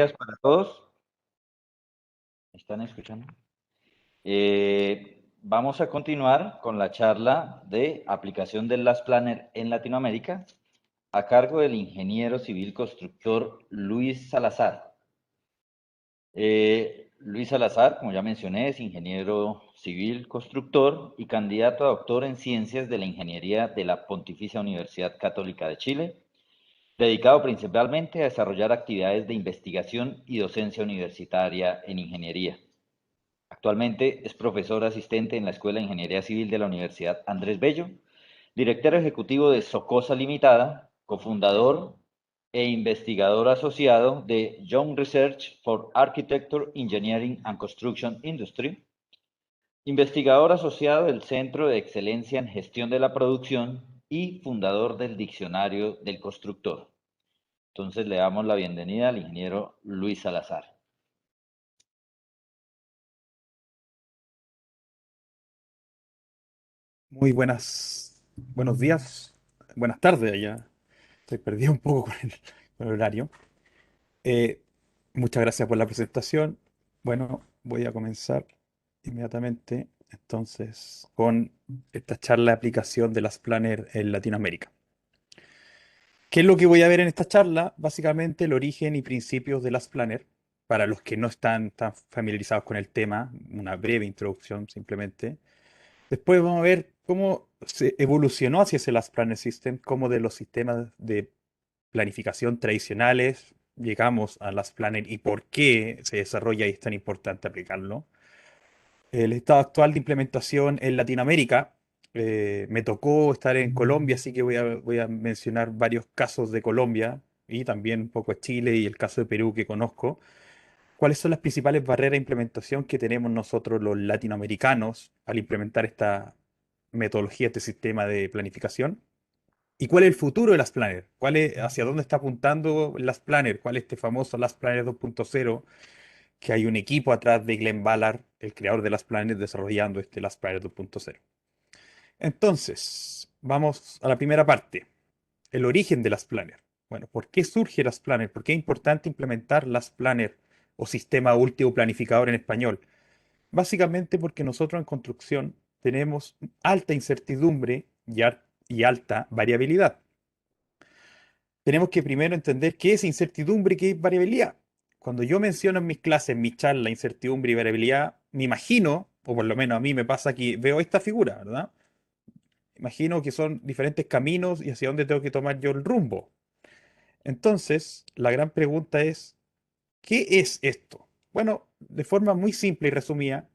días para todos. ¿Me están escuchando? Vamos a continuar con la charla de aplicación del Last Planner en Latinoamérica a cargo del ingeniero civil constructor Luis Salazar. Luis Salazar, como ya mencioné, es ingeniero civil constructor y candidato a doctor en ciencias de la ingeniería de la Pontificia Universidad Católica de Chile, dedicado principalmente a desarrollar actividades de investigación y docencia universitaria en ingeniería. Actualmente es profesor asistente en la Escuela de Ingeniería Civil de la Universidad Andrés Bello, director ejecutivo de Socosa Limitada, cofundador e investigador asociado de Young Research for Architecture, Engineering and Construction Industry, investigador asociado del Centro de Excelencia en Gestión de la Producción y fundador del Diccionario del Constructor. Entonces le damos la bienvenida al ingeniero Luis Salazar. Muy buenos días, buenas tardes allá. Estoy perdido un poco con el horario. Eh, Muchas gracias por la presentación. Bueno, voy a comenzar inmediatamente entonces con esta charla de aplicación de las planners en Latinoamérica. ¿Qué es lo que voy a ver en esta charla? Básicamente el origen y principios de las planners. Para los que no están tan familiarizados con el tema, una breve introducción simplemente. Después vamos a ver cómo se evolucionó hacia ese Last Planner System, cómo de los sistemas de planificación tradicionales llegamos a Last Planner y por qué se desarrolla y es tan importante aplicarlo. El estado actual de implementación en Latinoamérica. Me tocó estar en Colombia, así que voy a mencionar varios casos de Colombia y también un poco de Chile y el caso de Perú que conozco. ¿Cuáles son las principales barreras de implementación que tenemos nosotros los latinoamericanos al implementar esta metodología, este sistema de planificación? ¿Y cuál es el futuro de las Planner? ¿Hacia dónde está apuntando las Planner? ¿Cuál es este famoso Las Planner 2.0? Que hay un equipo atrás de Glenn Ballard, el creador de las Planner, desarrollando este Las Planner 2.0. Entonces, vamos a la primera parte, el origen de las Planner. Bueno, ¿por qué surge las Planner? ¿Por qué es importante implementar las Planner o sistema último planificador en español? Básicamente porque nosotros en construcción tenemos alta incertidumbre y alta variabilidad. Tenemos que primero entender qué es incertidumbre y qué es variabilidad. Cuando yo menciono en mis clases, en mis charlas, incertidumbre y variabilidad, me imagino, o por lo menos a mí me pasa que veo esta figura, ¿verdad? Imagino que son diferentes caminos y hacia dónde tengo que tomar yo el rumbo. Entonces, la gran pregunta es, ¿qué es esto? Bueno, de forma muy simple y resumida,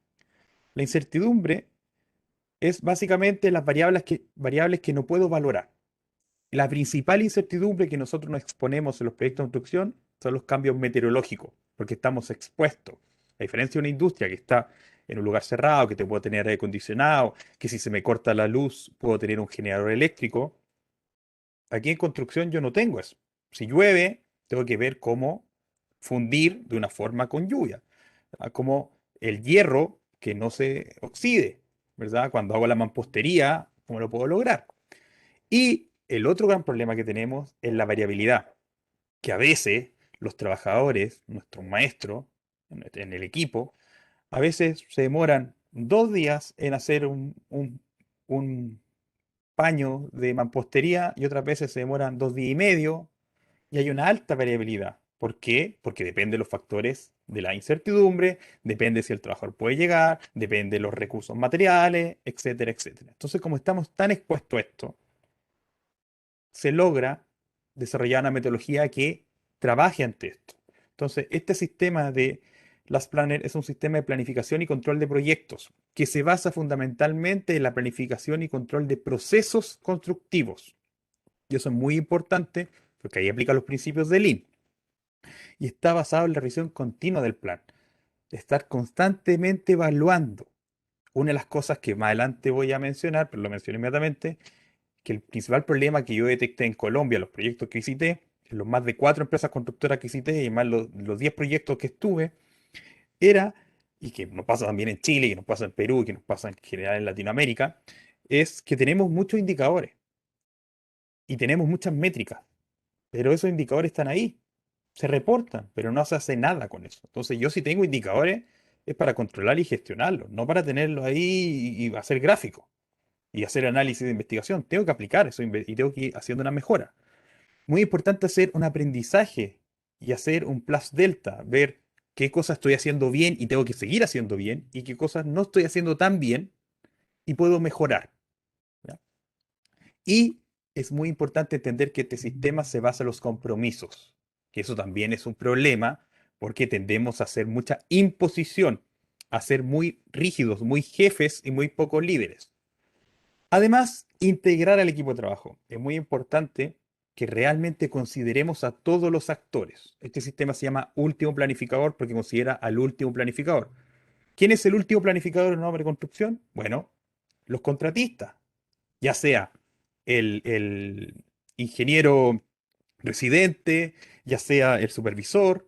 la incertidumbre es básicamente las variables que no puedo valorar. La principal incertidumbre que nosotros nos exponemos en los proyectos de construcción son los cambios meteorológicos, porque estamos expuestos. A diferencia de una industria que está en un lugar cerrado, que te puedo tener aire acondicionado, que si se me corta la luz puedo tener un generador eléctrico, aquí en construcción yo no tengo eso. Si llueve, tengo que ver cómo fundir de una forma con lluvia, ¿verdad? Como el hierro que no se oxide, ¿verdad? Cuando hago la mampostería, ¿cómo lo puedo lograr? Y el otro gran problema que tenemos es la variabilidad, que a veces los trabajadores, nuestros maestros en el equipo, a veces se demoran 2 días en hacer un paño de mampostería y otras veces se demoran 2 días y medio y hay una alta variabilidad. ¿Por qué? Porque depende de los factores de la incertidumbre, depende si el trabajador puede llegar, depende de los recursos materiales, etcétera, etcétera. Entonces, como estamos tan expuestos a esto, se logra desarrollar una metodología que trabaje ante esto. Entonces, este sistema de las Planner es un sistema de planificación y control de proyectos que se basa fundamentalmente en la planificación y control de procesos constructivos. Y eso es muy importante porque ahí aplica los principios de Lean. Y está basado en la revisión continua del plan. Estar constantemente evaluando. Una de las cosas que más adelante voy a mencionar, pero lo menciono inmediatamente, que el principal problema que yo detecté en Colombia, los proyectos que visité, en los más de 4 empresas constructoras que visité y más los 10 proyectos que estuve, era, y que nos pasa también en Chile, que nos pasa en Perú, y que nos pasa en general en Latinoamérica, es que tenemos muchos indicadores y tenemos muchas métricas, pero esos indicadores están ahí. se reportan, pero no se hace nada con eso. Entonces yo si tengo indicadores es para controlar y gestionarlos, no para tenerlos ahí y hacer gráficos y hacer análisis de investigación. Tengo que aplicar eso y tengo que ir haciendo una mejora. Muy importante hacer un aprendizaje y hacer un plus delta, ver qué cosas estoy haciendo bien y tengo que seguir haciendo bien y qué cosas no estoy haciendo tan bien y puedo mejorar. ¿Ya? Y es muy importante entender que este sistema se basa en los compromisos, que eso también es un problema porque tendemos a hacer mucha imposición, a ser muy rígidos, muy jefes y muy pocos líderes. Además, integrar al equipo de trabajo. Es muy importante que realmente consideremos a todos los actores. Este sistema se llama último planificador porque considera al último planificador. ¿Quién es el último planificador en una obra de construcción? Bueno, los contratistas, ya sea el ingeniero residente, ya sea el supervisor,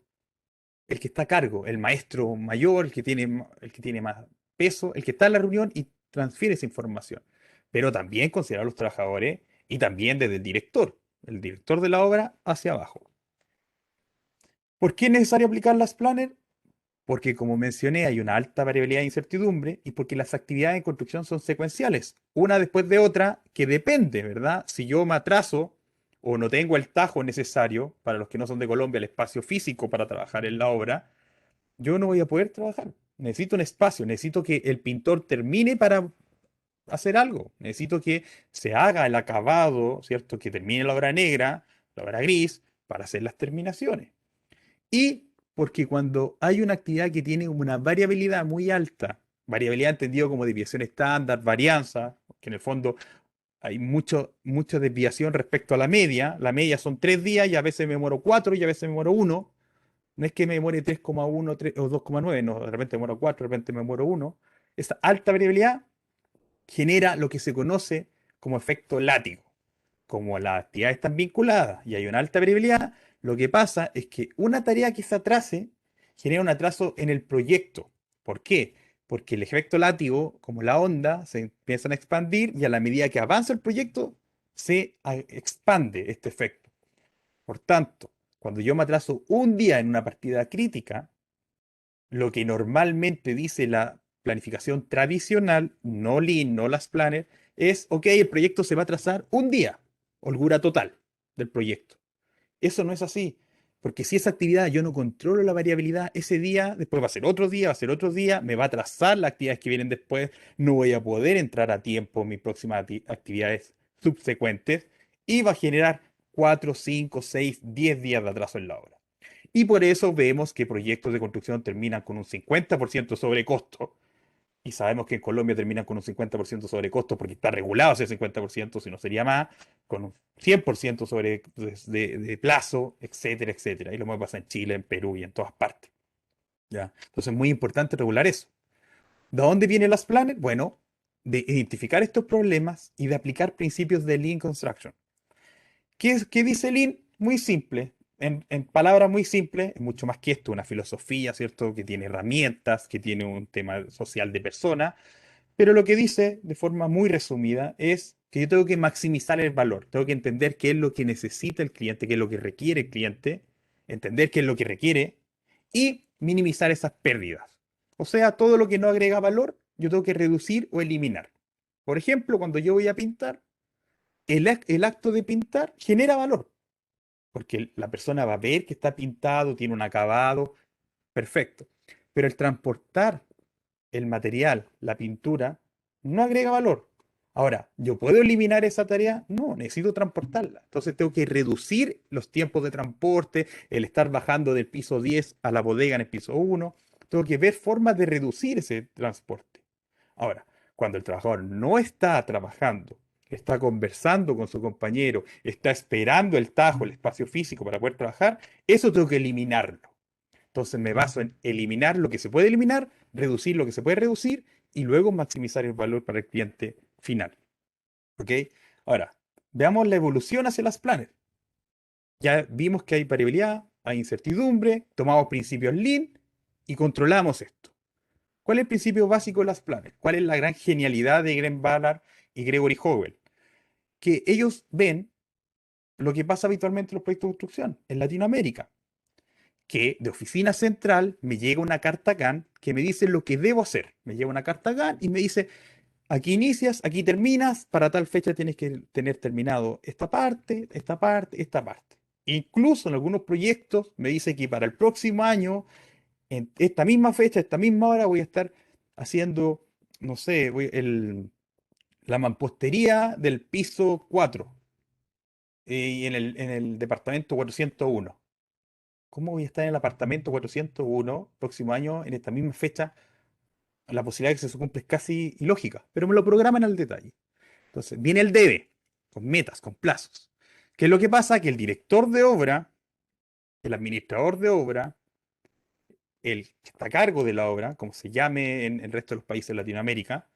el que está a cargo, el maestro mayor, el que tiene más peso, el que está en la reunión y transfiere esa información. Pero también considerar a los trabajadores y también desde el director de la obra hacia abajo. ¿Por qué es necesario aplicar las planners? Porque, como mencioné, hay una alta variabilidad e incertidumbre y porque las actividades en construcción son secuenciales, una después de otra, que depende, ¿verdad? Si yo me atraso o no tengo el tajo necesario, para los que no son de Colombia, el espacio físico para trabajar en la obra, yo no voy a poder trabajar. Necesito un espacio, necesito que el pintor termine para hacer algo. Necesito que se haga el acabado, ¿cierto? Que termine la obra negra, la obra gris, para hacer las terminaciones. Y porque cuando hay una actividad que tiene una variabilidad muy alta, variabilidad entendido como desviación estándar, varianza, que en el fondo hay mucha desviación respecto a la media son 3 días y a veces me muero 4 y a veces me muero 1. No es que me demore 3,1 o 2,9, no, de repente me muero 4, de repente me muero 1. Esa alta variabilidad genera lo que se conoce como efecto látigo. Como las actividades están vinculadas y hay una alta variabilidad, lo que pasa es que una tarea que se atrase genera un atraso en el proyecto. ¿Por qué? Porque el efecto látigo, como la onda, se empiezan a expandir y a la medida que avanza el proyecto, expande este efecto. Por tanto, cuando yo me atraso un día en una partida crítica, lo que normalmente dice la planificación tradicional, no Lean, no las planners, es, ok, el proyecto se va a atrasar un día, holgura total del proyecto. Eso no es así, porque si esa actividad yo no controlo la variabilidad, ese día, después va a ser otro día, va a ser otro día, me va a atrasar las actividades que vienen después, no voy a poder entrar a tiempo en mis próximas actividades subsecuentes y va a generar 4, 5, 6, 10 días de atraso en la obra. Y por eso vemos que proyectos de construcción terminan con un 50% sobrecosto. Y sabemos que en Colombia terminan con un 50% sobrecosto porque está regulado ese 50%, si no sería más, con un 100% de plazo, etcétera, etcétera. Y lo mismo pasa en Chile, en Perú y en todas partes. ¿Ya? Entonces es muy importante regular eso. ¿De dónde vienen las planes? Bueno, de identificar estos problemas y de aplicar principios de Lean Construction. ¿Qué dice Lean? Muy simple. En palabras muy simples, es mucho más que esto, una filosofía, ¿cierto? Que tiene herramientas, que tiene un tema social de persona, pero lo que dice de forma muy resumida es que yo tengo que maximizar el valor, tengo que entender qué es lo que necesita el cliente, qué es lo que requiere el cliente, entender qué es lo que requiere y minimizar esas pérdidas. O sea, todo lo que no agrega valor, yo tengo que reducir o eliminar. Por ejemplo, cuando yo voy a pintar, el acto de pintar genera valor, porque la persona va a ver que está pintado, tiene un acabado, perfecto. Pero el transportar el material, la pintura, no agrega valor. Ahora, ¿yo puedo eliminar esa tarea? No, necesito transportarla. Entonces tengo que reducir los tiempos de transporte, el estar bajando del piso 10 a la bodega en el piso 1. Tengo que ver formas de reducir ese transporte. Ahora, cuando el trabajador no está trabajando, está conversando con su compañero, está esperando el tajo, el espacio físico para poder trabajar, eso tengo que eliminarlo. Entonces me baso en eliminar lo que se puede eliminar, reducir lo que se puede reducir y luego maximizar el valor para el cliente final. ¿Ok? Ahora, veamos la evolución hacia las planes. Ya vimos que hay variabilidad, hay incertidumbre, tomamos principios Lean y controlamos esto. ¿Cuál es el principio básico de las planes? ¿Cuál es la gran genialidad de Graham Ballard y Gregory Howell? Que ellos ven lo que pasa habitualmente en los proyectos de construcción en Latinoamérica. que de oficina central me llega una carta GAN que me dice lo que debo hacer. Me llega una carta GAN y me dice, aquí inicias, aquí terminas, para tal fecha tienes que tener terminado esta parte, esta parte, esta parte. Incluso en algunos proyectos me dice que para el próximo año, en esta misma fecha, esta misma hora, voy a estar haciendo, no sé, la mampostería del piso 4 y en el departamento 401. ¿Cómo voy a estar en el apartamento 401 próximo año en esta misma fecha? La posibilidad de que se cumpla es casi ilógica, pero me lo programan al detalle. Entonces, viene el debe, con metas, con plazos. ¿Qué es lo que pasa? Que el director de obra, el administrador de obra, el que está a cargo de la obra, como se llame en el resto de los países de Latinoamérica,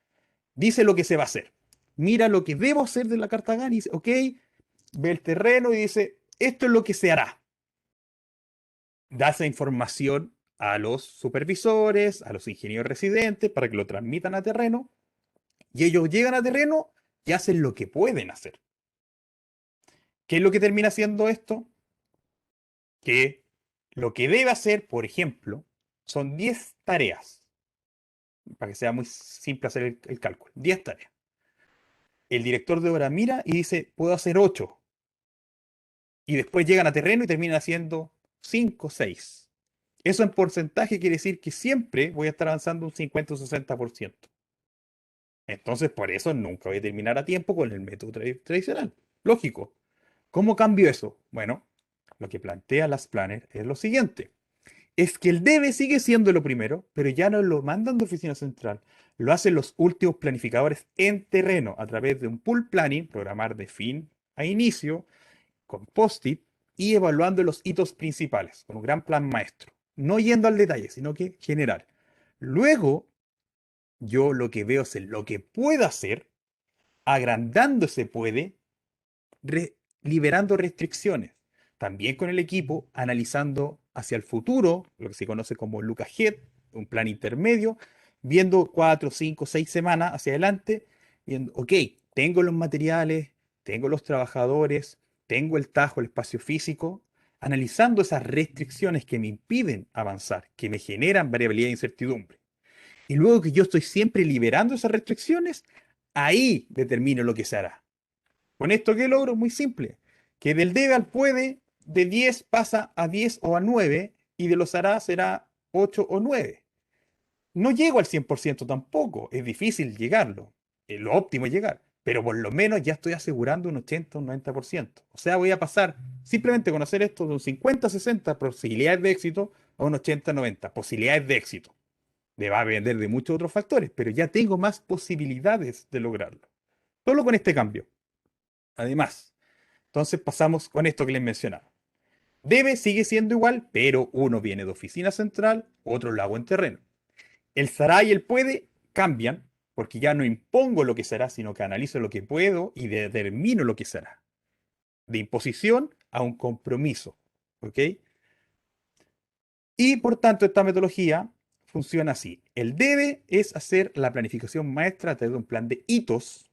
dice lo que se va a hacer. Mira lo que debo hacer de la carta GAN y dice, ok, ve el terreno y dice, esto es lo que se hará. Da esa información a los supervisores, a los ingenieros residentes, para que lo transmitan a terreno, y ellos llegan a terreno y hacen lo que pueden hacer. ¿Qué es lo que termina haciendo esto? Que lo que debe hacer, por ejemplo, son 10 tareas, para que sea muy simple hacer el cálculo, 10 tareas. El director de obra mira y dice, puedo hacer 8. Y después llegan a terreno y terminan haciendo 5 o 6. Eso en porcentaje quiere decir que siempre voy a estar avanzando un 50 o 60%. Entonces, por eso nunca voy a terminar a tiempo con el método tradicional. Lógico. ¿Cómo cambio eso? Bueno, lo que plantea las planners es lo siguiente. Es que el debe sigue siendo lo primero, pero ya no lo mandan de oficina central. Lo hacen los últimos planificadores en terreno a través de un pool planning, programar de fin a inicio, con post-it y evaluando los hitos principales, con un gran plan maestro. No yendo al detalle, sino que general. Luego, yo lo que veo es lo que puedo hacer, agrandándose puede, liberando restricciones. También con el equipo, analizando hacia el futuro, lo que se conoce como look ahead, un plan intermedio, viendo 4, 5, 6 semanas hacia adelante, viendo, ok, tengo los materiales, tengo los trabajadores, tengo el tajo, el espacio físico, analizando esas restricciones que me impiden avanzar, que me generan variabilidad e incertidumbre. Y luego que yo estoy siempre liberando esas restricciones, ahí determino lo que se hará. ¿Con esto qué logro? Muy simple. Que del debe al puede, de 10 pasa a 10 o a 9 y de los hará será 8 o 9. No llego al 100% tampoco, es difícil llegarlo. Lo óptimo es llegar, pero por lo menos ya estoy asegurando un 80 o un 90%. O sea, voy a pasar simplemente con hacer esto de un 50-60 posibilidades de éxito a un 80-90 posibilidades de éxito. Me va a depender de muchos otros factores, pero ya tengo más posibilidades de lograrlo. Solo con este cambio. Además, entonces pasamos con esto que les mencionaba. Debe sigue siendo igual, pero uno viene de oficina central, otro lo hago en terreno. El será y el puede cambian, porque ya no impongo lo que será, sino que analizo lo que puedo y determino lo que será. De imposición a un compromiso. ¿Ok? Y por tanto, esta metodología funciona así. El debe es hacer la planificación maestra a través de un plan de hitos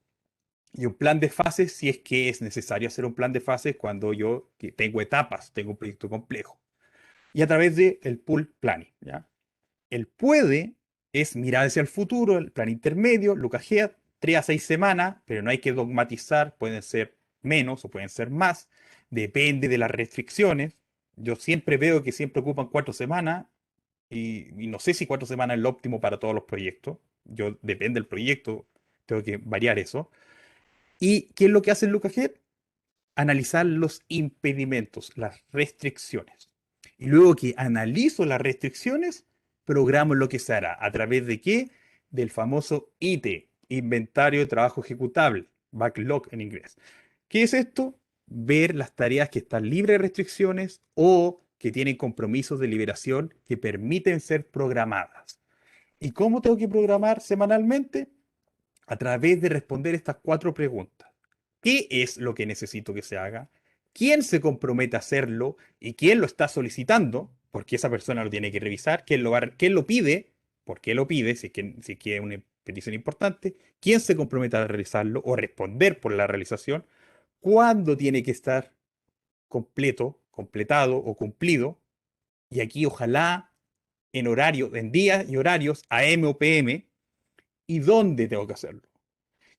y un plan de fases si es que es necesario hacer un plan de fases cuando yo tengo etapas, tengo un proyecto complejo. Y a través del pool planning, ¿ya? El puede es mirar hacia el futuro, el plan intermedio, look ahead, 3 a 6 semanas, pero no hay que dogmatizar, pueden ser menos o pueden ser más, depende de las restricciones. Yo siempre veo que siempre ocupan 4 semanas y no sé si 4 semanas es lo óptimo para todos los proyectos. Yo depende del proyecto, tengo que variar eso. ¿Y qué es lo que hace el look ahead? Analizar los impedimentos, las restricciones. Y luego que analizo las restricciones, programo lo que se hará. ¿A través de qué? Del famoso IT, Inventario de Trabajo Ejecutable, backlog en inglés. ¿Qué es esto? Ver las tareas que están libres de restricciones o que tienen compromisos de liberación que permiten ser programadas. ¿Y cómo tengo que programar semanalmente? A través de responder estas 4 preguntas. ¿Qué es lo que necesito que se haga? ¿Quién se compromete a hacerlo? ¿Y quién lo está solicitando? Porque esa persona lo tiene que revisar. ¿Quién lo pide? ¿Por qué lo pide? Si es que es una petición importante. ¿Quién se compromete a realizarlo o responder por la realización? ¿Cuándo tiene que estar completo, completado o cumplido? Y aquí ojalá en horario, en días y horarios, AM o PM, y dónde tengo que hacerlo.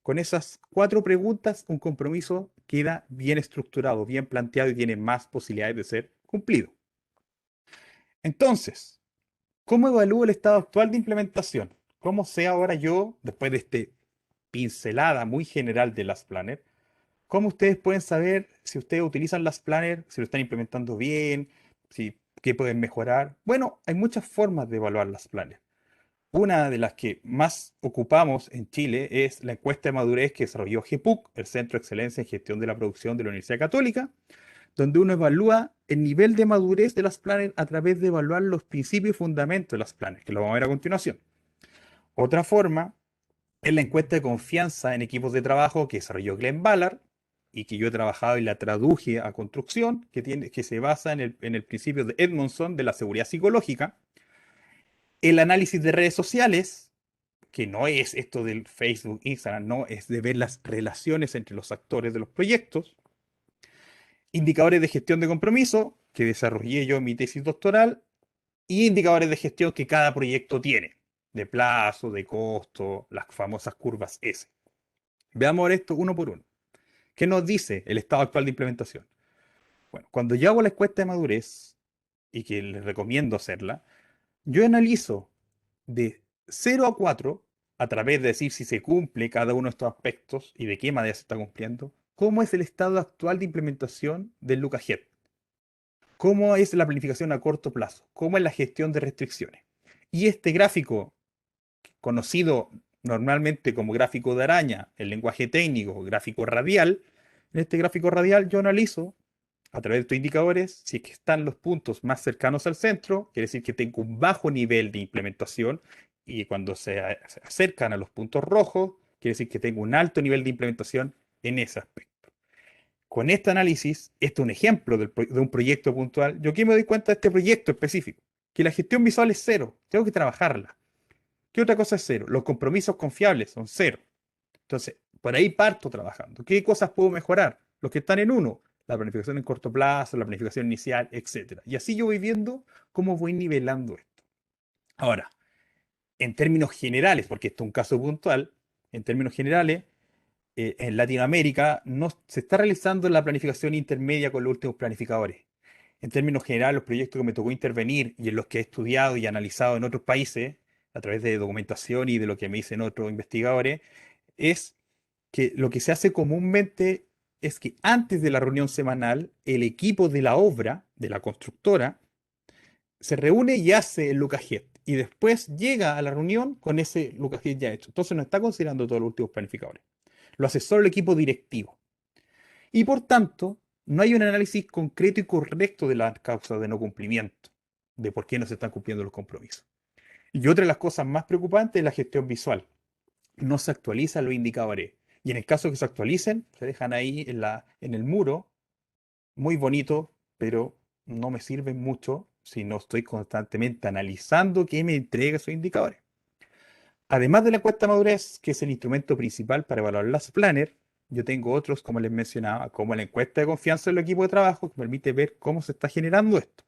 Con esas 4 preguntas, un compromiso queda bien estructurado, bien planteado y tiene más posibilidades de ser cumplido. Entonces, ¿cómo evalúo el estado actual de implementación? ¿Cómo sé ahora yo, después de este pincelada muy general de las planners, cómo ustedes pueden saber si ustedes utilizan las planners, si lo están implementando bien, si, qué pueden mejorar? Bueno, hay muchas formas de evaluar las planners. Una de las que más ocupamos en Chile es la encuesta de madurez que desarrolló GEPUC, el Centro de Excelencia en Gestión de la Producción de la Universidad Católica, donde uno evalúa el nivel de madurez de las planners a través de evaluar los principios y fundamentos de las planners, que lo vamos a ver a continuación. Otra forma es la encuesta de confianza en equipos de trabajo que desarrolló Glenn Ballard y que yo he trabajado y la traduje a construcción, que se basa en el principio de Edmondson de la seguridad psicológica. El análisis de redes sociales, que no es esto del Facebook, Instagram, no, es de ver las relaciones entre los actores de los proyectos. Indicadores de gestión de compromiso, que desarrollé yo en mi tesis doctoral, y indicadores de gestión que cada proyecto tiene, de plazo, de costo, las famosas curvas S. Veamos ahora esto uno por uno. ¿Qué nos dice el estado actual de implementación? Bueno, cuando yo hago la encuesta de madurez, y que les recomiendo hacerla, yo analizo de 0 a 4, a través de decir si se cumple cada uno de estos aspectos y de qué manera se está cumpliendo, cómo es el estado actual de implementación del LucaHead, cómo es la planificación a corto plazo, cómo es la gestión de restricciones. Y este gráfico, conocido normalmente como gráfico de araña, el lenguaje técnico, gráfico radial, en este gráfico radial yo analizo a través de estos indicadores si es que están los puntos más cercanos al centro, quiere decir que tengo un bajo nivel de implementación, y cuando se acercan a los puntos rojos, quiere decir que tengo un alto nivel de implementación en ese aspecto. Con este análisis, este es un ejemplo de un proyecto puntual. Yo aquí me doy cuenta de este proyecto específico, que la gestión visual es cero, tengo que trabajarla. ¿Qué otra cosa es cero? Los compromisos confiables son cero. Entonces, por ahí parto trabajando. ¿Qué cosas puedo mejorar? Los que están en uno, la planificación en corto plazo, la planificación inicial, etcétera. Y así yo voy viendo cómo voy nivelando esto. Ahora, en términos generales, porque esto es un caso puntual, en términos generales, en Latinoamérica no se está realizando la planificación intermedia con los últimos planificadores. En términos generales, los proyectos que me tocó intervenir y en los que he estudiado y analizado en otros países, a través de documentación y de lo que me dicen otros investigadores, es que lo que se hace comúnmente es que antes de la reunión semanal, el equipo de la obra, de la constructora, se reúne y hace el LucaHead. Y después llega a la reunión con ese LucaHead ya hecho. Entonces no está considerando todos los últimos planificadores. Lo hace solo el equipo directivo. Y por tanto, no hay un análisis concreto y correcto de las causas de no cumplimiento, de por qué no se están cumpliendo los compromisos. Y otra de las cosas más preocupantes es la gestión visual. No se actualizan los indicadores. Y en el caso que se actualicen, se dejan ahí en el muro, muy bonito, pero no me sirven mucho si no estoy constantemente analizando qué me entrega esos indicadores. Además de la encuesta de madurez, que es el instrumento principal para evaluar las planners, yo tengo otros, como les mencionaba, como la encuesta de confianza en el equipo de trabajo, que permite ver cómo se está generando esto.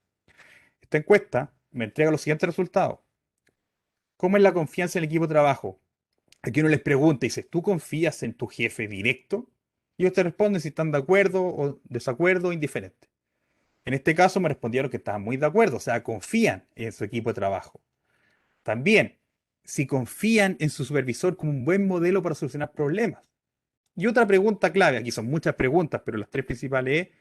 Esta encuesta me entrega los siguientes resultados. ¿Cómo es la confianza en el equipo de trabajo? Aquí uno les pregunta y dice, ¿tú confías en tu jefe directo? Y ellos te responden si están de acuerdo o desacuerdo o indiferente. En este caso me respondieron que estaban muy de acuerdo, o sea, confían en su equipo de trabajo. También, si confían en su supervisor como un buen modelo para solucionar problemas. Y otra pregunta clave, aquí son muchas preguntas, pero las tres principales es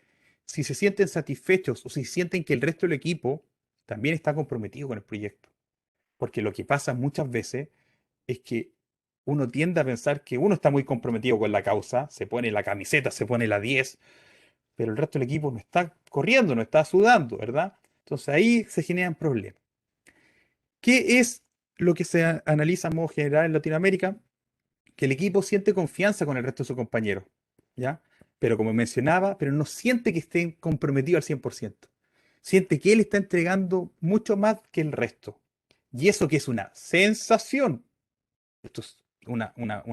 si se sienten satisfechos o si sienten que el resto del equipo también está comprometido con el proyecto. Porque lo que pasa muchas veces es que uno tiende a pensar que uno está muy comprometido con la causa, se pone la camiseta, se pone la 10, pero el resto del equipo no está corriendo, no está sudando, ¿verdad? Entonces ahí se generan problemas. ¿Qué es lo que se analiza a modo general en Latinoamérica? Que el equipo siente confianza con el resto de sus compañeros, ¿ya? Pero como mencionaba, pero no siente que esté comprometido al 100%. Siente que él está entregando mucho más que el resto. Y eso que es una sensación, esto es una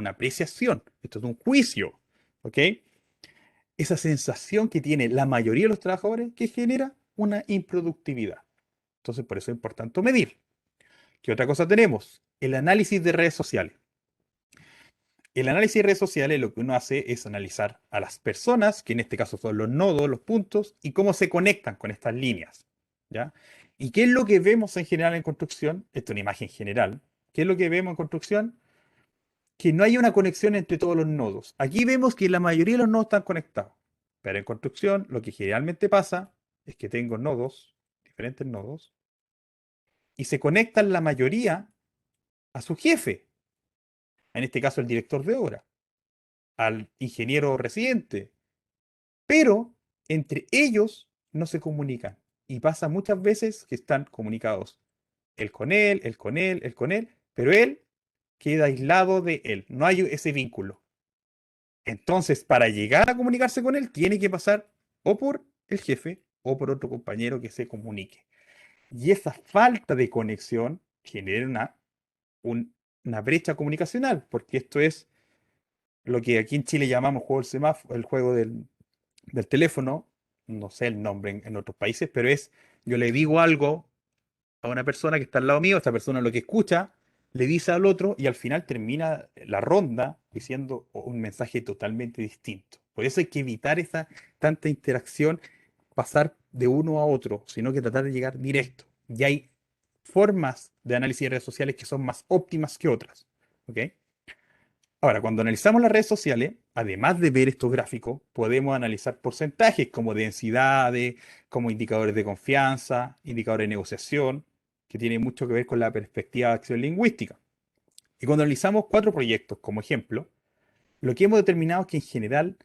apreciación, esto es un juicio, ¿ok? Esa sensación que tiene la mayoría de los trabajadores que genera una improductividad. Entonces, por eso es importante medir. ¿Qué otra cosa tenemos? El análisis de redes sociales. El análisis de redes sociales lo que uno hace es analizar a las personas, que en este caso son los nodos, los puntos, y cómo se conectan con estas líneas. ¿Ya? ¿Y qué es lo que vemos en general en construcción? Esta es una imagen general. ¿Qué es lo que vemos en construcción? Que no hay una conexión entre todos los nodos. Aquí vemos que la mayoría de los nodos están conectados. Pero en construcción lo que generalmente pasa es que tengo nodos, diferentes nodos, y se conectan la mayoría a su jefe, en este caso el director de obra, al ingeniero residente, pero entre ellos no se comunican. Y pasa muchas veces que están comunicados él con él, él con él, él con él, pero él queda aislado de él. No hay ese vínculo. Entonces, para llegar a comunicarse con él, tiene que pasar o por el jefe o por otro compañero que se comunique. Y esa falta de conexión genera una brecha comunicacional, porque esto es lo que aquí en Chile llamamos juego del semáforo, el juego del teléfono, no sé el nombre en otros países, pero es, yo le digo algo a una persona que está al lado mío, esta persona lo que escucha, le dice al otro y al final termina la ronda diciendo un mensaje totalmente distinto. Por eso hay que evitar esa tanta interacción, pasar de uno a otro, sino que tratar de llegar directo. Y hay formas de análisis de redes sociales que son más óptimas que otras. ¿Ok? Ahora, cuando analizamos las redes sociales, además de ver estos gráficos, podemos analizar porcentajes como densidades, como indicadores de confianza, indicadores de negociación, que tienen mucho que ver con la perspectiva de acción lingüística. Y cuando analizamos 4 proyectos como ejemplo, lo que hemos determinado es que en general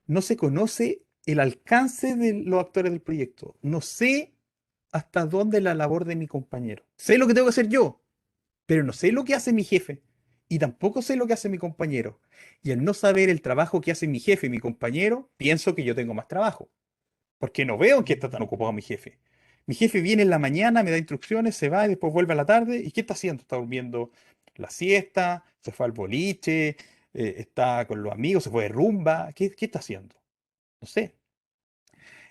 no se conoce el alcance de los actores del proyecto. No sé hasta dónde es la labor de mi compañero. Sé lo que tengo que hacer yo, pero no sé lo que hace mi jefe y tampoco sé lo que hace mi compañero. Y al no saber el trabajo que hace mi jefe y mi compañero, pienso que yo tengo más trabajo, porque no veo que está tan ocupado mi jefe. Mi jefe viene en la mañana, me da instrucciones, se va y después vuelve a la tarde. ¿Y qué está haciendo? Está durmiendo la siesta, se fue al boliche, está con los amigos, se fue de rumba. ¿Qué está haciendo? No sé.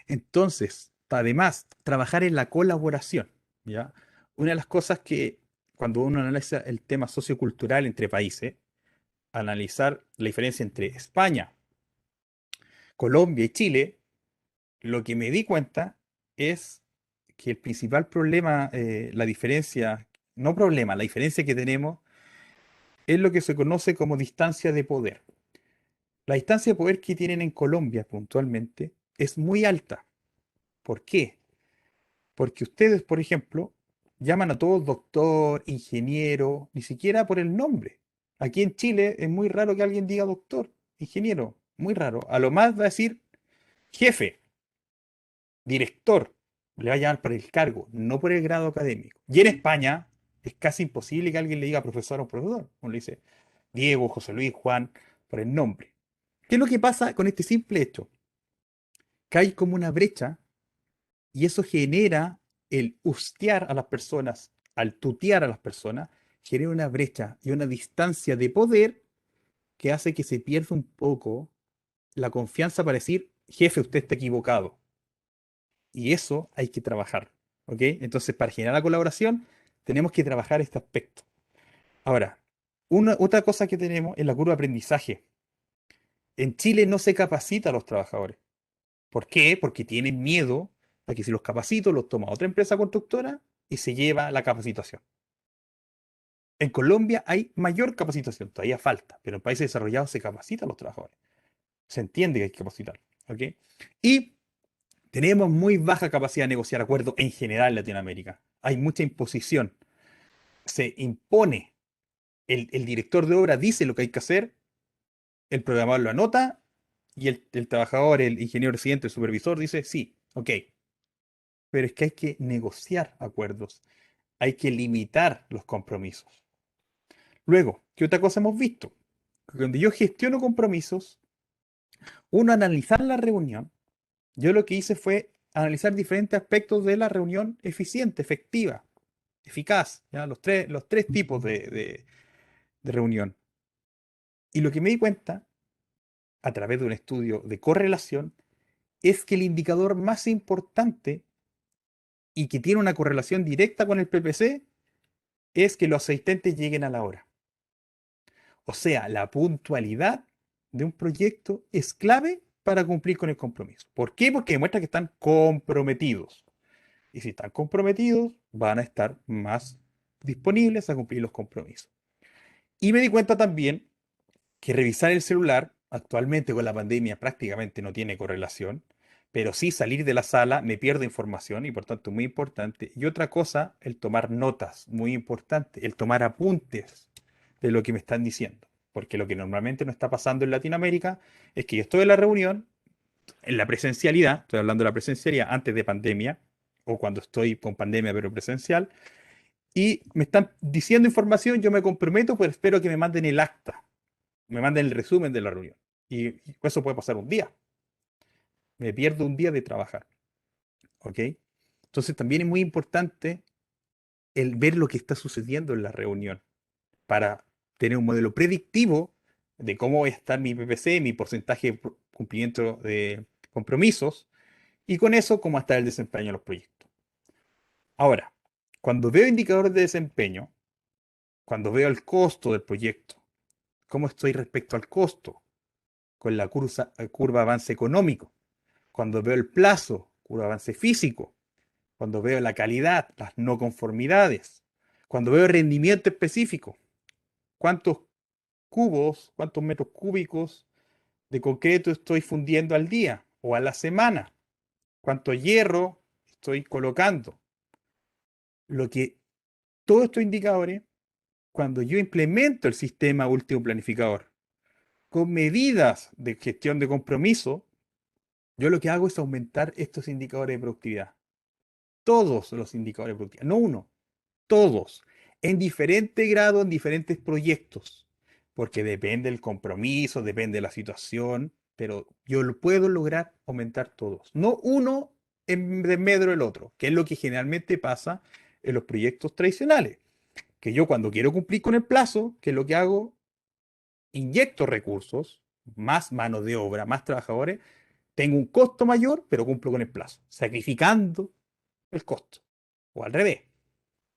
Entonces, además, trabajar en la colaboración, ¿ya? Una de las cosas que cuando uno analiza el tema sociocultural entre países, analizar la diferencia entre España, Colombia y Chile, lo que me di cuenta es que el principal problema, la diferencia, no problema, la diferencia que tenemos es lo que se conoce como distancia de poder. La distancia de poder que tienen en Colombia puntualmente es muy alta. ¿Por qué? Porque ustedes, por ejemplo, llaman a todos doctor, ingeniero, ni siquiera por el nombre. Aquí en Chile es muy raro que alguien diga doctor, ingeniero, muy raro. A lo más va a decir jefe, director, le va a llamar por el cargo, no por el grado académico. Y en España es casi imposible que alguien le diga profesor o profesor. Uno le dice Diego, José Luis, Juan, por el nombre. ¿Qué es lo que pasa con este simple hecho? Que hay como una brecha. Y eso genera el hostiar a las personas, al tutear a las personas, genera una brecha y una distancia de poder que hace que se pierda un poco la confianza para decir, jefe, usted está equivocado. Y eso hay que trabajar. ¿Ok? Entonces, para generar la colaboración, tenemos que trabajar este aspecto. Ahora, otra cosa que tenemos es la curva de aprendizaje. En Chile no se capacita a los trabajadores. ¿Por qué? Porque tienen miedo a que si los capacito, los toma otra empresa constructora y se lleva la capacitación. En Colombia hay mayor capacitación, todavía falta, pero en países desarrollados se capacita a los trabajadores. Se entiende que hay que capacitar. ¿Ok? Y tenemos muy baja capacidad de negociar acuerdos en general en Latinoamérica. Hay mucha imposición. Se impone. El director de obra dice lo que hay que hacer, el programador lo anota y el trabajador, el ingeniero residente, el supervisor dice sí, ok. Pero es que hay que negociar acuerdos, hay que limitar los compromisos. Luego, ¿qué otra cosa hemos visto? Cuando yo gestiono compromisos, uno analizar la reunión, yo lo que hice fue analizar diferentes aspectos de la reunión eficiente, efectiva, eficaz, ¿ya? Los tres tipos de reunión. Y lo que me di cuenta, a través de un estudio de correlación, es que el indicador más importante y que tiene una correlación directa con el PPC es que los asistentes lleguen a la hora. O sea, la puntualidad de un proyecto es clave para cumplir con el compromiso. ¿Por qué? Porque demuestra que están comprometidos. Y si están comprometidos, van a estar más disponibles a cumplir los compromisos. Y me di cuenta también que revisar el celular, actualmente con la pandemia prácticamente no tiene correlación, pero sí salir de la sala me pierdo información y por tanto muy importante. Y otra cosa, el tomar notas, muy importante, el tomar apuntes de lo que me están diciendo. Porque lo que normalmente no está pasando en Latinoamérica es que yo estoy en la reunión, en la presencialidad, estoy hablando de la presencialidad antes de pandemia, o cuando estoy con pandemia pero presencial, y me están diciendo información, yo me comprometo, pues espero que me manden el acta, me manden el resumen de la reunión. Y eso puede pasar un día. Me pierdo un día de trabajar. ¿Ok? Entonces también es muy importante el ver lo que está sucediendo en la reunión para tener un modelo predictivo de cómo va a estar mi PPC, mi porcentaje de cumplimiento de compromisos, y con eso cómo va a estar el desempeño de los proyectos. Ahora, cuando veo indicadores de desempeño, cuando veo el costo del proyecto, cómo estoy respecto al costo, con la curva avance económico, cuando veo el plazo, curva avance físico, cuando veo la calidad, las no conformidades, cuando veo el rendimiento específico, cuántos cubos, cuántos metros cúbicos de concreto estoy fundiendo al día o a la semana, cuánto hierro estoy colocando. Lo que todos estos indicadores, cuando yo implemento el sistema último planificador con medidas de gestión de compromiso, yo lo que hago es aumentar estos indicadores de productividad. Todos los indicadores de productividad, no uno, todos, en diferente grado, en diferentes proyectos, porque depende del compromiso, depende de la situación, pero yo lo puedo lograr aumentar todos, no uno en medio del otro, que es lo que generalmente pasa en los proyectos tradicionales, que yo cuando quiero cumplir con el plazo, ¿qué es lo que hago? Inyecto recursos, más mano de obra, más trabajadores, tengo un costo mayor, pero cumplo con el plazo, sacrificando el costo, o al revés.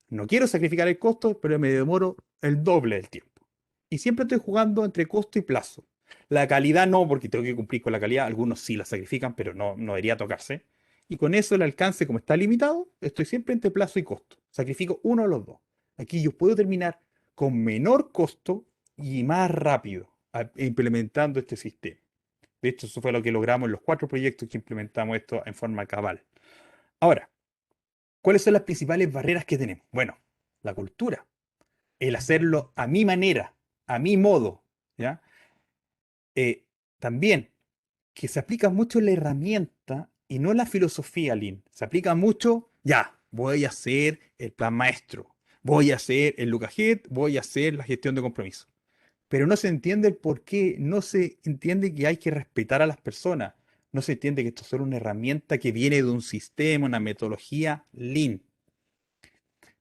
No quiero sacrificar el costo, pero me demoro el doble del tiempo. Y siempre estoy jugando entre costo y plazo. La calidad no, porque tengo que cumplir con la calidad. Algunos sí la sacrifican, pero no debería tocarse. Y con eso el alcance, como está limitado, estoy siempre entre plazo y costo. Sacrifico uno de los dos. Aquí yo puedo terminar con menor costo y más rápido implementando este sistema. De hecho, eso fue lo que logramos en los 4 proyectos que implementamos esto en forma cabal. Ahora, ¿cuáles son las principales barreras que tenemos? Bueno, la cultura, el hacerlo a mi manera, a mi modo, ¿ya? También que se aplica mucho la herramienta y no la filosofía, Lean. Se aplica mucho, ya, voy a hacer el plan maestro, voy a hacer el Lucas Head, voy a hacer la gestión de compromiso. Pero no se entiende el por qué, no se entiende que hay que respetar a las personas, no se entiende que esto es solo una herramienta que viene de un sistema, una metodología Lean.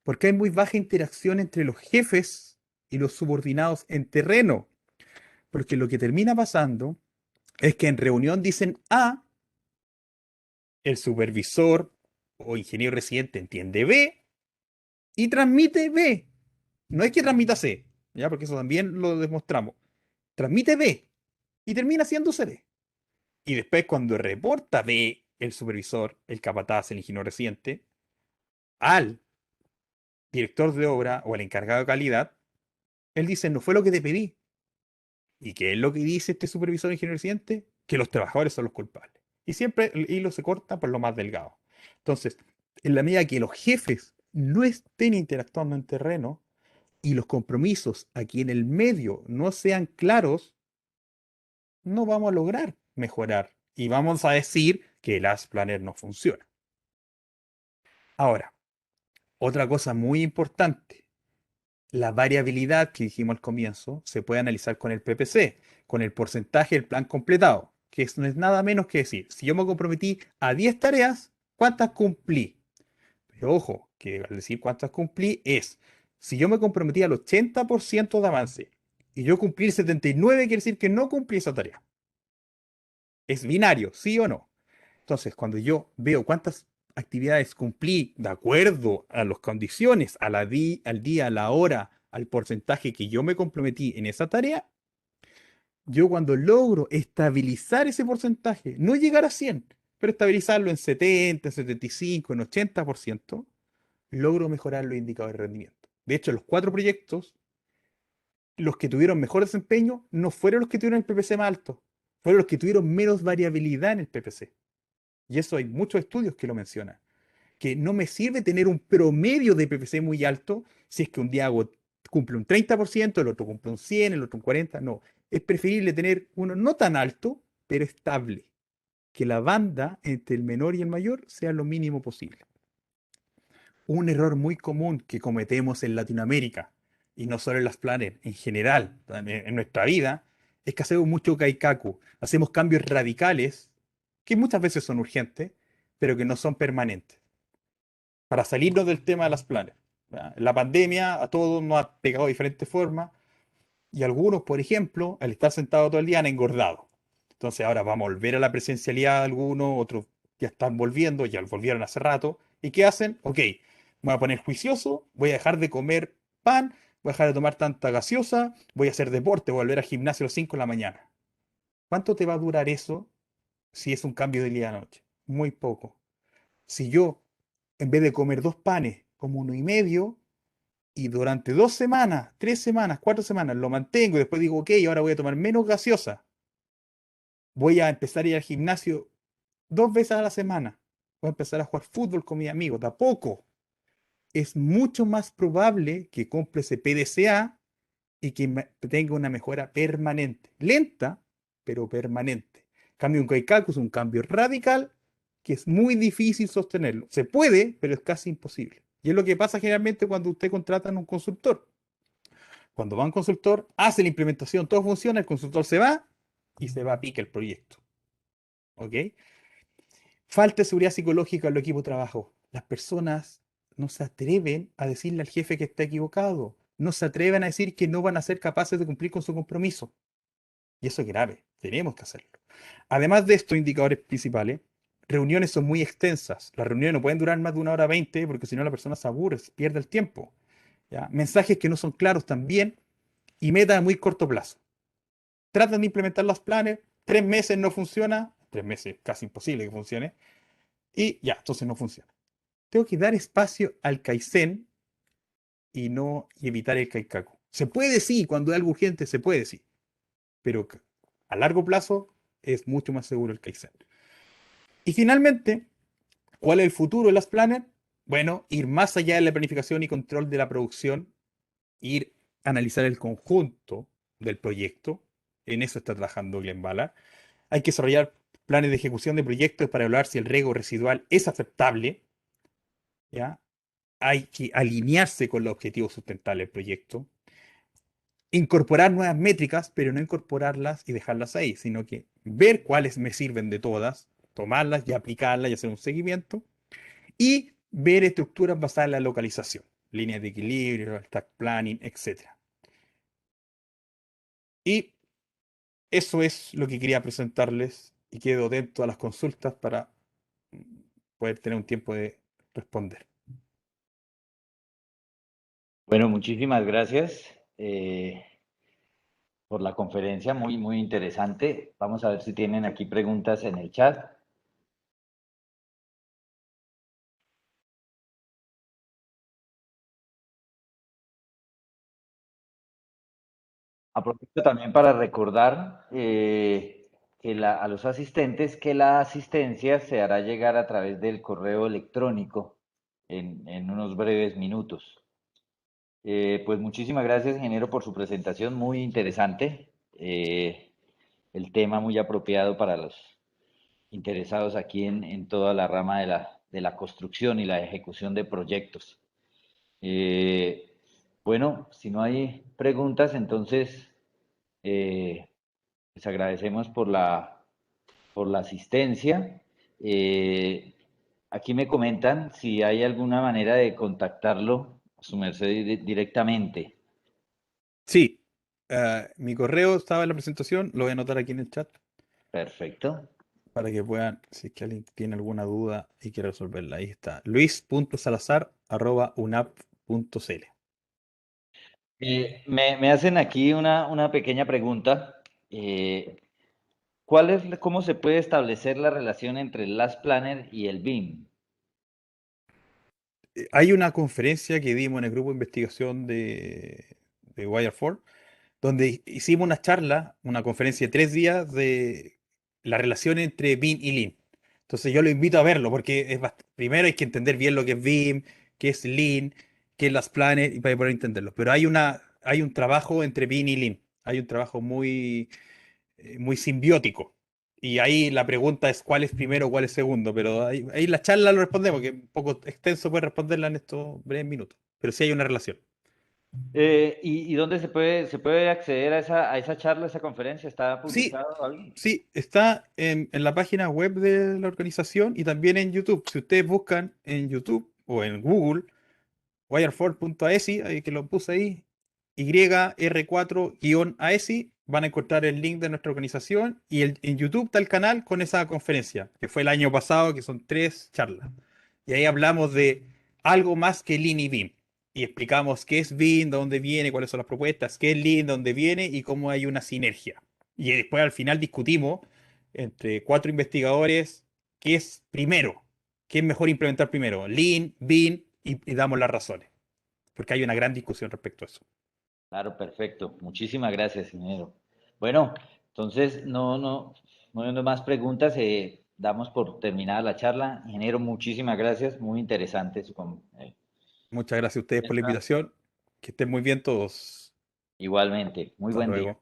Porque hay muy baja interacción entre los jefes y los subordinados en terreno. Porque lo que termina pasando es que en reunión dicen A, el supervisor o ingeniero residente entiende B y transmite B. No es que transmita C, ¿ya? Porque eso también lo demostramos. Transmite B y termina siendo C. Y después cuando reporta B el supervisor, el capataz, el ingeniero residente, al director de obra o al encargado de calidad, él dice, no fue lo que te pedí. ¿Y qué es lo que dice este supervisor ingeniero residente? Que los trabajadores son los culpables. Y siempre el hilo se corta por lo más delgado. Entonces, en la medida que los jefes no estén interactuando en terreno y los compromisos aquí en el medio no sean claros, no vamos a lograr mejorar. Y vamos a decir que el As Planner no funciona. Ahora, otra cosa muy importante. La variabilidad que dijimos al comienzo se puede analizar con el PPC, con el porcentaje del plan completado, que no es nada menos que decir, si yo me comprometí a 10 tareas, ¿cuántas cumplí? Pero ojo, que al decir cuántas cumplí es, si yo me comprometí al 80% de avance y yo cumplí el 79, quiere decir que no cumplí esa tarea. Es binario, sí o no. Entonces, cuando yo veo cuántas actividades cumplí de acuerdo a las condiciones, al día, a la hora, al porcentaje que yo me comprometí en esa tarea, yo cuando logro estabilizar ese porcentaje, no llegar a 100, pero estabilizarlo en 70, en 75, en 80%, logro mejorar los indicadores de rendimiento. De hecho, los 4 proyectos, los que tuvieron mejor desempeño no fueron los que tuvieron el PPC más alto, fueron los que tuvieron menos variabilidad en el PPC. Y eso hay muchos estudios que lo mencionan. Que no me sirve tener un promedio de PPC muy alto si es que un día cumple un 30%, el otro cumple un 100, el otro un 40%. No, es preferible tener uno no tan alto, pero estable. Que la banda entre el menor y el mayor sea lo mínimo posible. Un error muy común que cometemos en Latinoamérica, y no solo en las planes, en general, también en nuestra vida, es que hacemos mucho kaikaku. Hacemos cambios radicales, que muchas veces son urgentes, pero que no son permanentes para salirnos del tema de las planes. ¿Ya? La pandemia a todos nos ha pegado de diferentes formas y algunos, por ejemplo, al estar sentados todo el día han engordado. Entonces ahora vamos a volver a la presencialidad de algunos, otros ya están volviendo, ya volvieron hace rato. ¿Y qué hacen? Ok, me voy a poner juicioso, voy a dejar de comer pan, voy a dejar de tomar tanta gaseosa, voy a hacer deporte, voy a volver al gimnasio a las 5 de la mañana. ¿Cuánto te va a durar eso si es un cambio de día a noche? Muy poco. Si yo, en vez de comer 2 panes, como uno y medio, y durante 2 semanas, 3 semanas, 4 semanas lo mantengo y después digo, ok, ahora voy a tomar menos gaseosa, voy a empezar a ir al gimnasio 2 veces a la semana, voy a empezar a jugar fútbol con mis amigos, de a poco, es mucho más probable que cumpla ese PDCA y que tenga una mejora permanente, lenta, pero permanente. Cambio un Kaikaku es un cambio radical que es muy difícil sostenerlo. Se puede, pero es casi imposible. Y es lo que pasa generalmente cuando usted contrata a un consultor. Cuando va a un consultor, hace la implementación, todo funciona, el consultor se va y se va a pique el proyecto. ¿Ok? Falta de seguridad psicológica en el equipo de trabajo. Las personas no se atreven a decirle al jefe que está equivocado. No se atreven a decir que no van a ser capaces de cumplir con su compromiso. Y eso es grave. Tenemos que hacerlo. Además de estos indicadores principales, reuniones son muy extensas. Las reuniones no pueden durar más de 1 hora 20 porque si no la persona se aburre, pierde el tiempo. ¿Ya? Mensajes que no son claros también y metas a muy corto plazo. Tratan de implementar los planes, 3 meses no funciona, 3 meses casi imposible que funcione, y ya, entonces no funciona. Tengo que dar espacio al Kaizen y evitar el Kaikaku. Se puede sí, cuando hay algo urgente se puede sí, pero a largo plazo es mucho más seguro el Kaizen. Y finalmente, ¿cuál es el futuro de las planners? Bueno, ir más allá de la planificación y control de la producción, ir a analizar el conjunto del proyecto. En eso está trabajando Glenn Ballard. Hay que desarrollar planes de ejecución de proyectos para evaluar si el riesgo residual es aceptable. ¿Ya? Hay que alinearse con los objetivos sustentables del proyecto. Incorporar nuevas métricas, pero no incorporarlas y dejarlas ahí, sino que ver cuáles me sirven de todas, tomarlas y aplicarlas y hacer un seguimiento. Y ver estructuras basadas en la localización, líneas de equilibrio, stack planning, etc. Y eso es lo que quería presentarles y quedo atento a las consultas para poder tener un tiempo de responder. Bueno, muchísimas gracias por la conferencia, muy, muy interesante. Vamos a ver si tienen aquí preguntas en el chat. Aprovecho también para recordar a los asistentes que la asistencia se hará llegar a través del correo electrónico en unos breves minutos. Pues muchísimas gracias, ingeniero, por su presentación, muy interesante. El tema muy apropiado para los interesados aquí en toda la rama de la construcción y la ejecución de proyectos. Eh, bueno, si no hay preguntas, entonces les agradecemos por la asistencia. Aquí me comentan si hay alguna manera de contactarlo, a su merced directamente. Sí, mi correo estaba en la presentación, lo voy a anotar aquí en el chat. Perfecto. para que puedan, si es que alguien tiene alguna duda y quiere resolverla. Ahí está, luis.salazar@unap.cl. Me hacen aquí una pequeña pregunta. Eh, ¿Cómo se puede establecer la relación entre el Last Planner y el BIM? Hay una conferencia que dimos en el grupo de investigación de Wire4, donde hicimos una charla, una conferencia de 3 días de la relación entre BIM y Lean. Entonces yo lo invito a verlo porque primero hay que entender bien lo que es BIM, qué es Lean, qué es las planes y para poder entenderlo. Pero hay un trabajo entre BIM y Lean. Hay un trabajo muy simbiótico. Y ahí la pregunta es cuál es primero, cuál es segundo. Pero ahí la charla lo respondemos, que es un poco extenso puede responderla en estos breves minutos. Pero sí hay una relación. ¿Y dónde se puede acceder a esa charla, a esa conferencia? ¿Está Sí, publicado algo? sí, está en la página web de la organización y también en YouTube. Si ustedes buscan en YouTube o en Google, wireford.aesi, ahí que lo puse ahí, YR4-AESI, van a encontrar el link de nuestra organización y en YouTube está el canal con esa conferencia, que fue el año pasado, que son 3 charlas. Y ahí hablamos de algo más que Lean y BIM. Y explicamos qué es BIM, de dónde viene, cuáles son las propuestas, qué es Lean, de dónde viene y cómo hay una sinergia. Y después al final discutimos entre 4 investigadores qué es primero, qué es mejor implementar primero, Lean, BIM, y damos las razones, porque hay una gran discusión respecto a eso. Claro, perfecto. Muchísimas gracias, ingeniero. Bueno, entonces no hay más preguntas. Damos por terminada la charla. Ingeniero, muchísimas gracias. Muy interesante Muchas gracias a ustedes por la invitación. Que estén muy bien todos. igualmente. Muy Hasta buen día. luego.